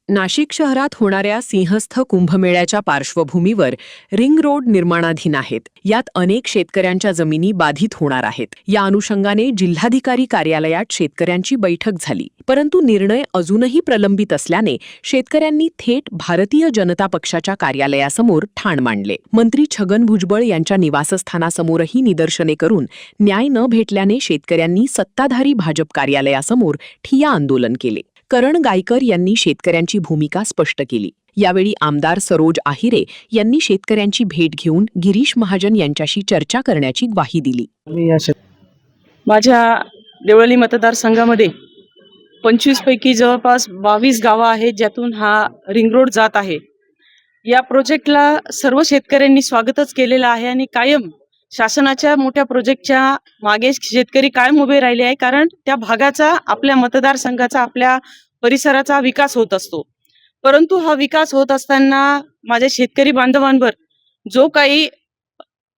नाशिक शहरात होणाऱ्या सिंहस्थ कुंभमेळ्याच्या पार्श्वभूमीवर रिंग रोड निर्माणाधीन आहेत. यात अनेक शेतकऱ्यांच्या जमिनी बाधित होणार आहेत. या अनुषंगाने जिल्हाधिकारी कार्यालयात शेतकऱ्यांची बैठक झाली. परंतु निर्णय अजूनही प्रलंबित असल्याने शेतकऱ्यांनी थेट भारतीय जनता पक्षाच्या कार्यालयासमोर ठाण मांडले. मंत्री छगन भुजबळ यांच्या निवासस्थानासमोरही निदर्शने करून न्याय न भेटल्याने शेतकऱ्यांनी सत्ताधारी भाजप कार्यालयासमोर ठिय्या आंदोलन केले. करण गायकर यांनी शेतकऱ्यांची भूमिका स्पष्ट केली. यावेळी आमदार सरोज आहिरे यांनी शेतकऱ्यांची भेट घेऊन गिरीश महाजन यांच्याशी चर्चा करण्याची ग्वाही दिली. माझ्या देवळी मतदारसंघामध्ये 25 पैकी जवळपास 22 गावं आहेत ज्यातून हा रिंग रोड जात आहे. या प्रोजेक्टला सर्व शेतकऱ्यांनी स्वागतच केलेलं आहे आणि कायम शासनाच्या मोठ्या प्रोजेक्टच्या मागे शेतकरी कायम उभे राहिले आहे, कारण त्या भागाचा, आपल्या मतदारसंघाचा, आपल्या परिसराचा विकास होत असतो. परंतु हा विकास होत असताना माझ्या शेतकरी बांधवांवर जो काही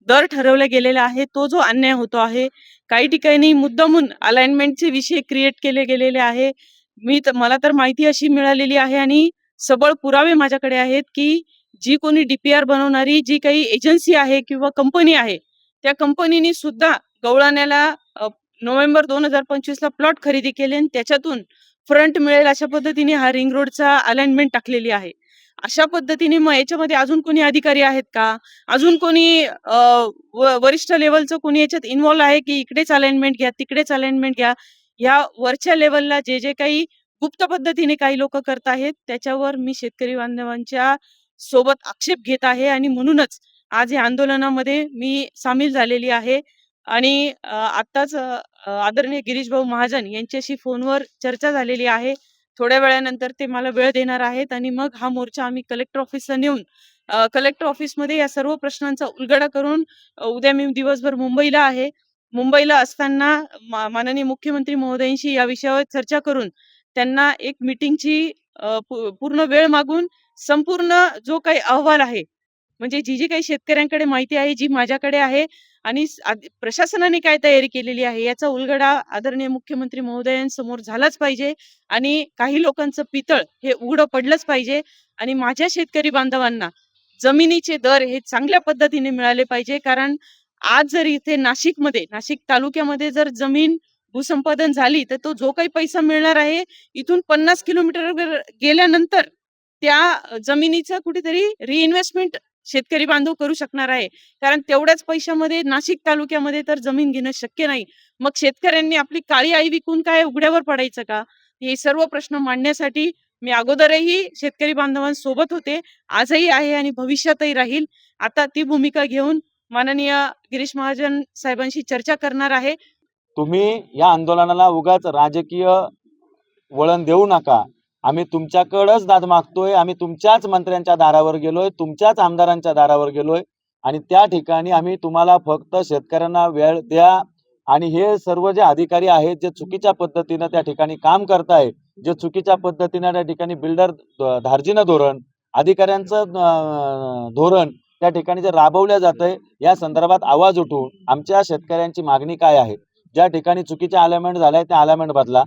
दर ठरवला गेलेला आहे तो जो अन्याय होतो आहे, काही ठिकाणी मुद्दामून अलाइनमेंटचे विषय क्रिएट केले गेलेले आहे. मला तर माहिती अशी मिळालेली आहे आणि सबळ पुरावे माझ्याकडे आहेत की जी कोणी DPR बनवणारी जी काही एजन्सी आहे किंवा कंपनी आहे, त्या कंपनीने सुद्धा गवळाण्याला नोव्हेंबर 2025 ला प्लॉट खरेदी केले आणि त्याच्यातून फ्रंट मिळेल अशा पद्धतीने हा रिंग रोडचा अलाइनमेंट टाकलेली आहे. अशा पद्धतीने मग याच्यामध्ये अजून कोणी अधिकारी आहेत का, अजून कोणी वरिष्ठ लेवलचं कोणी याच्यात इन्व्हॉल्व आहे की इकडेच अलाइनमेंट घ्या, तिकडेच अलाइनमेंट घ्या? या वरच्या लेवलला जे जे काही गुप्त पद्धतीने काही लोक करत आहेत त्याच्यावर मी शेतकरी बांधवांच्या सोबत आक्षेप घेत आहे आणि म्हणूनच आज या आंदोलनामध्ये मी सामील झालेली आहे. आणि आत्ताच आदरणीय गिरीश भाऊ महाजन यांच्याशी फोनवर चर्चा झालेली आहे. थोड्या वेळानंतर ते मला वेळ देणार आहेत आणि मग हा मोर्चा आम्ही कलेक्टर ऑफिसला नेऊन कलेक्टर ऑफिसमध्ये या सर्व प्रश्नांचा उलगडा करून उद्या मी दिवसभर मुंबईला आहे. मुंबईला असताना माननीय मुख्यमंत्री महोदयांशी या विषयावर चर्चा करून त्यांना एक मीटिंगची पूर्ण वेळ मागून संपूर्ण जो काही अहवाल आहे, म्हणजे जी जी काही शेतकऱ्यांकडे माहिती आहे, जी माझ्याकडे आहे आणि प्रशासनाने काय तयारी केलेली आहे, याचा उलगडा आदरणीय मुख्यमंत्री महोदयांसमोर झालाच पाहिजे आणि काही लोकांचं पितळ हे उघडं पडलंच पाहिजे आणि माझ्या शेतकरी बांधवांना जमिनीचे दर हे चांगल्या पद्धतीने मिळाले पाहिजे. कारण आज जर इथे नाशिक तालुक्यामध्ये जर जमीन भूसंपादन झाली तर तो जो काही पैसा मिळणार आहे, इथून 50 किलोमीटर गेल्यानंतर त्या जमिनीचं कुठेतरी रिइन्व्हेस्टमेंट शेतकरी बांधव करू शकणार आहे. कारण तेवढ्याच पैशामध्ये नाशिक तालुक्यामध्ये तर जमीन घेणं शक्य नाही. मग शेतकऱ्यांनी आपली काळी आई विकून काय उघड्यावर पडायचं का? हे सर्व प्रश्न मांडण्यासाठी मी अगोदरही शेतकरी बांधवांसोबत होते, आजही आहे आणि भविष्यातही राहील. आता ती भूमिका घेऊन माननीय गिरीश महाजन साहेबांशी चर्चा करणार आहे. तुम्ही या आंदोलनाला उगाच राजकीय वळण देऊ नका. आम्ही तुमच्याकडेच दाद मागतोय. आम्ही तुमच्याच मंत्र्यांच्या दारावर गेलोय, तुमच्याच आमदारांच्या दारावर गेलोय आणि त्या ठिकाणी आम्ही तुम्हाला फक्त शेतकऱ्यांना वेळ द्या आणि हे सर्व जे अधिकारी आहेत जे चुकीच्या पद्धतीनं त्या ठिकाणी काम करताय, जे चुकीच्या पद्धतीनं त्या ठिकाणी बिल्डर धार्जिन धोरण, अधिकाऱ्यांचं धोरण त्या ठिकाणी जे राबवल्या जातंय, या संदर्भात आवाज उठवून आमच्या शेतकऱ्यांची मागणी काय आहे? ज्या ठिकाणी चुकीच्या अलाइनमेंट झालाय त्या अलाइनमेंट बदला,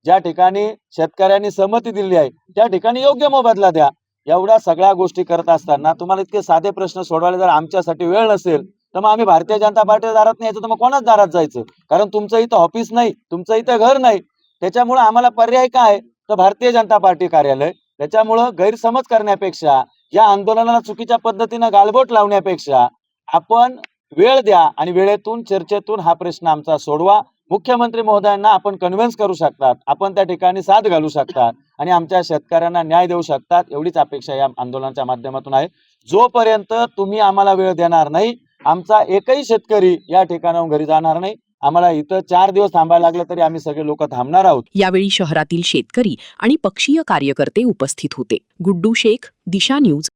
ज्या ठिकाणी शेतकऱ्यांनी सहमती दिली आहे त्या ठिकाणी योग्य मोबदला द्या. एवढ्या सगळ्या गोष्टी करत असताना तुम्हाला इतके साधे प्रश्न सोडवायला जर आमच्यासाठी वेळ नसेल तर मग आम्ही भारतीय जनता पार्टीच्या दारात नाही यायचं तर मग कोणाच दारात जायचं? कारण तुमचं इथं ऑफिस नाही, तुमचं इथं घर नाही. त्याच्यामुळे आम्हाला पर्याय काय तर भारतीय जनता पार्टी कार्यालय. त्याच्यामुळं गैरसमज करण्यापेक्षा, या आंदोलनाला चुकीच्या पद्धतीनं गालबोट लावण्यापेक्षा आपण वेळ द्या आणि वेळेतून चर्चेतून हा प्रश्न आमचा सोडवा. मुख्यमंत्री महोदयांना आपण कन्व्हिन्स करू शकतात, आपण त्या ठिकाणी साथ घालू शकतात आणि आमच्या शेतकऱ्यांना न्याय देऊ शकतात. एवढीच अपेक्षा या आंदोलनाच्या माध्यमातून आहे. जोपर्यंत तुम्ही आम्हाला वेळ देणार नाही, आमचा एकही शेतकरी या ठिकाणाहून घरी जाणार नाही. आम्हाला इथं 4 दिवस थांबायला लागलं तरी आम्ही सगळे लोक थांबणार आहोत. यावेळी शहरातील शेतकरी आणि पक्षीय कार्यकर्ते उपस्थित होते. गुड्डू शेख, दिशा न्यूज.